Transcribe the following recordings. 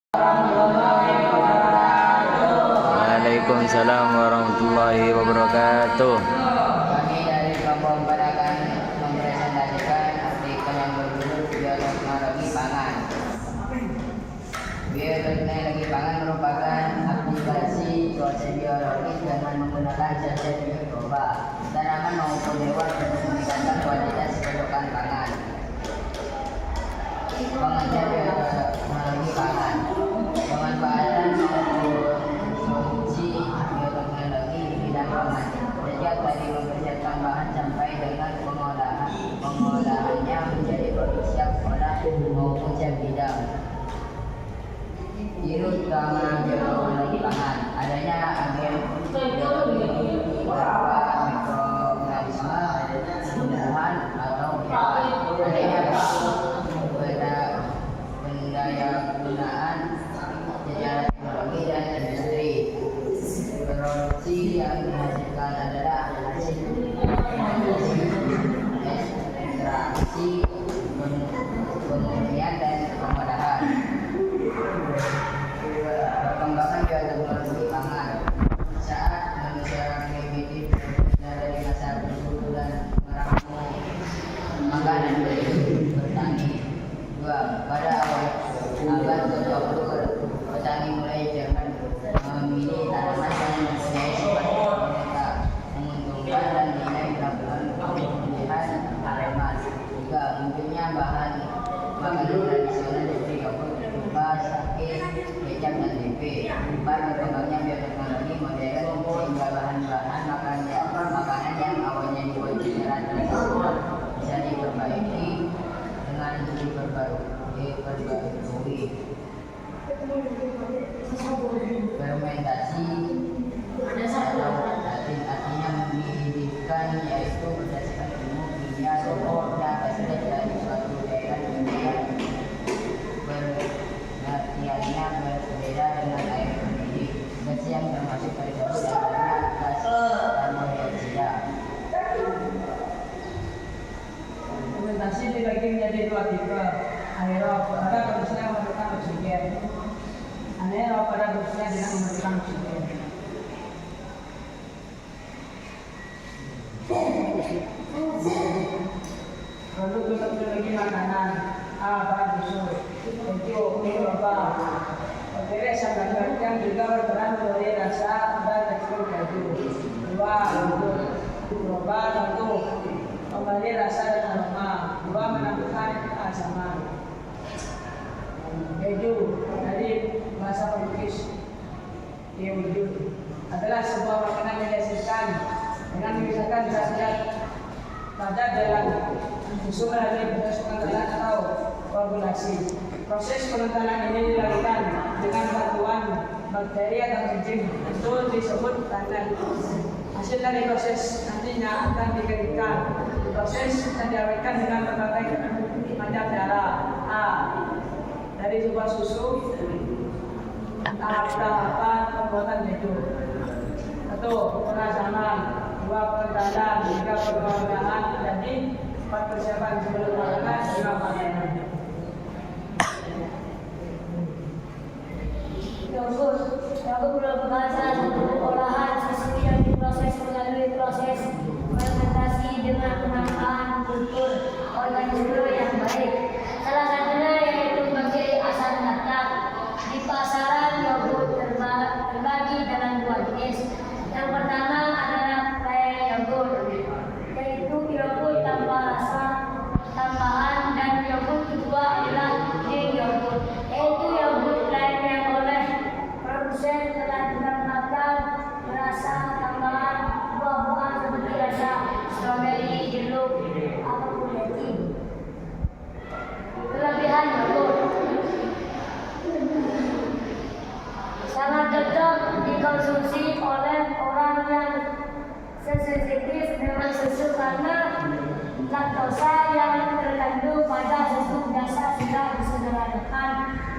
Waalaikumsalam warahmatullahi wabarakatuh. Kami dari kelompok akan mempresentasikan artikel yang berjudul bioteknologi pangan. Bioteknologi pangan merupakan aplikasi proses biologis dengan menggunakan zat-zat mikroba, tanaman maupun hewan untuk meningkatkan kualitas kebutuhan pangan. Pengertian bioteknologi pangan: pemanfaatan produksi bioteknologi di bidang pangan, sejak dari mempersiapkan bahan sampai dengan pengolahannya menjadi produk siap olah maupun siap bidang. Ciri utama bioteknologi pangan: adanya agen biologi berupa mikroorganisme, tumbuhan atau hewan, adanya pendayagunaan secara teknologi dan industri. Produksi yang dihasilkan adalah hasil ekstraksi, pemurnian dan pengolahan. Perkembangan bioteknologi pangan saat manusia primitif dari masa berburu dan meramu makanan bertani. Pada awal abad ke-20, petani mulai dengan memilih tanaman yang mempunyai sifat mereka menguntungkan dan nilai melakukan pemilihan tanaman. Juga munculnya bahan makanan tradisional seperti yogurt, berupa sake, kecap dan tempe. Berkembangnya bioteknologi modern sehingga bahan-bahan makanan yang awalnya dibuat secara tradisional bisa diperbaiki dengan diperbarui. Fermentasi artinya menghidupkan, yaitu berdasarkan ilmu kimia yang terlihat dari suatu daerah kemudian pengertiannya berbeda dengan air mendidih. Gas yang termasuk tersebut adalah gas karbon dioksida. Fermentasi dibagi menjadi dua tipe: aerob pada prosesnya memerlukan oksigen, anaerob pada prosesnya tidak memerlukan oksigen. Produk bioteknologi makanan: A. Bahan busuk, yaitu mikroba. Bakteri asam yang juga berperan memberi rasa dan tekstur keju. 2. Mikroba untuk memberi rasa dan aroma. 2. Menambahkan keasaman. Keju dari bahasa Portugis queijo adalah sebuah makanan yang dihasilkan dengan memisahkan zat-zat padat dalam susu melalui proses pengentalan atau koagulasi. Proses pengentalan ini dilakukan dengan bantuan bakteri atau enzim, itu disebut tandan. Hasil dari proses nantinya akan dikeringkan. Proses akan diawetkan dengan berbagai macam cara. A. Dari sebuah susu, tahap-tahapan pembuatan keju. 1. Pengasaman. 2. Pengentalan. 3. Pengolahan. Jadi 4. Persiapan sebelum makanan. 5. Panen. Yogurt merupakan salah satu olahan susu yang diproses melalui proses fermentasi dengan penambahan kultur organisme yang baik. Salah satunya yaitu bakteri asam laktat. Di pasaran yogurt terbagi dalam dua jenis. Yang pertama adalah plain yogurt, yaitu yogurt tanpa rasa tambahan, dan yogurt kedua adalah plain yogurt, yaitu yogurt plain yang oleh produsen telah ditambahkan rasa tambahan buah-buahan seperti rasa stroberi, jeruk, ataupun lettuce. Kelebihan yogurt: sangat cocok dikonsumsi oleh orang yang sensitif dengan susu karena laktosa yang terkandung pada susu dasar sudah disederhanakan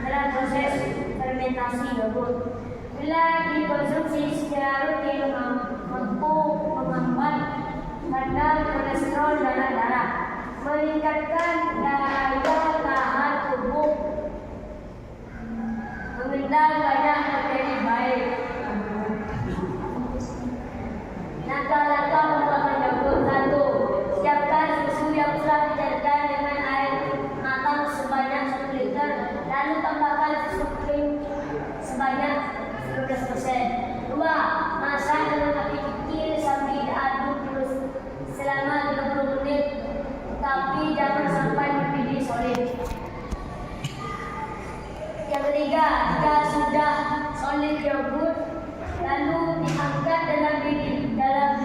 dalam proses fermentasi yogurt. Bila dikonsumsi secara rutin, mampu menghambat kadar kolesterol dalam darah, meningkatkan daya tahan tubuh, Benar banyak materi baik. Langkah-langkah membuat yogurt. 1. Siapkan susu yang telah dicairkan dengan air matang sebanyak 1 liter, lalu tambahkan susu krim sebanyak 15%. 2. Masak dengan api kecil sambil diaduk terus selama 30 menit, tapi jangan sampai mendidih solid. Yang ketiga, jika sudah solid yogurt, lalu diangkat dalam didinginkan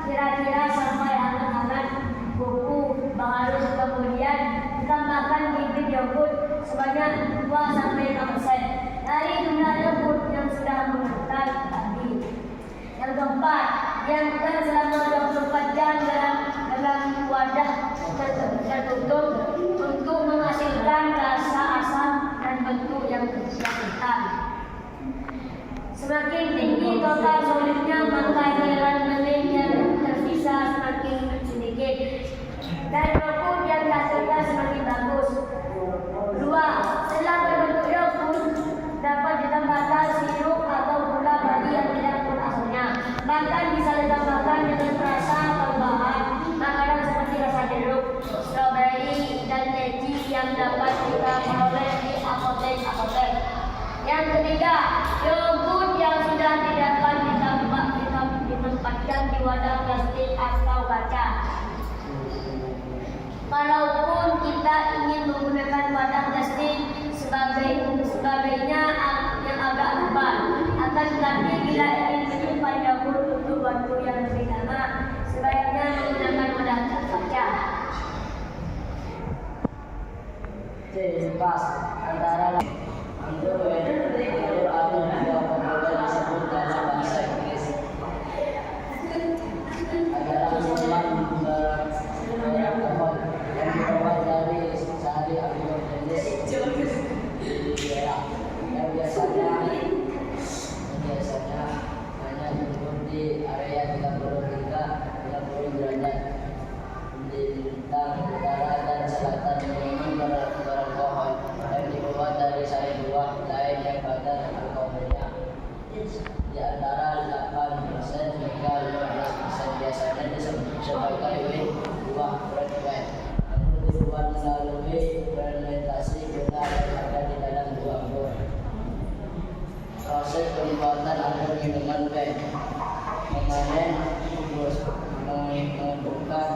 kira-kira sampai hangat-hangat buku baru, kemudian ditambahkan bibit yogurt sebanyak 2-5% dari jumlah yogurt yang sudah mengental tadi. Yang keempat, diamkan selama 24 jam dalam wadah tertutup untuk menghasilkan rasa asam dan bentuk yang kental. Semakin tinggi total solidnya, maka cairan bening yang tersisa semakin sedikit dan yogurt yang dihasilkan semakin bagus. 2. Setelah berbentuk yogurt, dapat ditambahkan sirup atau gula bagi yang tidak asalnya. Bahkan bisa ditambahkan dengan rasa tambahan makanan seperti rasa jeruk, stroberi, dan leci yang dapat kita peroleh di apotek. Yang ketiga, yogurt yang sudah tidak dapat ditempatkan di wadah plastik atau kaca. Kalaupun kita ingin menggunakan wadah plastik sebagainya yang agak tebal, akan tetapi bila ingin menyimpan yogurt untuk waktu yang lebih lama, sebaiknya menggunakan wadah kaca. Pas antara disebut dalam bahasa Inggris adalah minuman yang dibuat dari sari agrobiotis yang biasanya hanya tumbuh di area 33-30 derajat di bintang utara dan selatan, minum barang pohon yang dibuat dari sari buah lain yang kadar alkoholnya di antara 8% hingga 15%. Biasanya disebut sebagai wine buah red wine. Namun dibuat melalui fermentasi gula yang ada di dalam buah anggur. Proses pembuatan anggur minuman wine: memanen, mengedukan,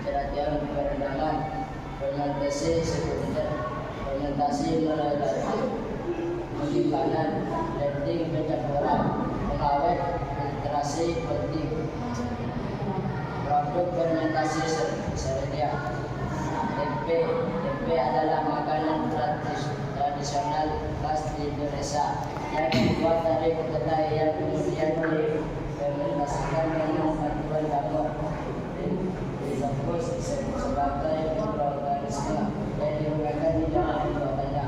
terakhir perendaman, fermentasi sekunder, fermentasi melelehkan, penyimpanan, blending, pencampuran, pengawet, filtrasi, penting. Produk fermentasi seredia. Tempe adalah makanan tradisional khas di Indonesia yang dibuat dari kedelai yang kemudian difermentasikan dengan bantuan jamur. Dibungkus sebagai mikroorganisme yang digunakan di dalam pembuatannya.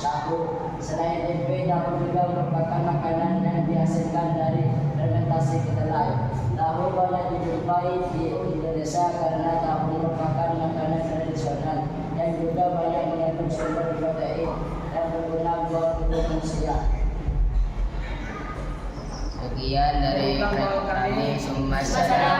Tahu, selain tempe, tahu juga merupakan makanan yang dihasilkan dari fermentasi kedelai. Tahu banyak dijumpai di Indonesia karena tahu merupakan makanan tradisional yang juga banyak mengandung sumber protein yang berguna buat tubuh manusia. Sekian dari kami, Assalamualaikum.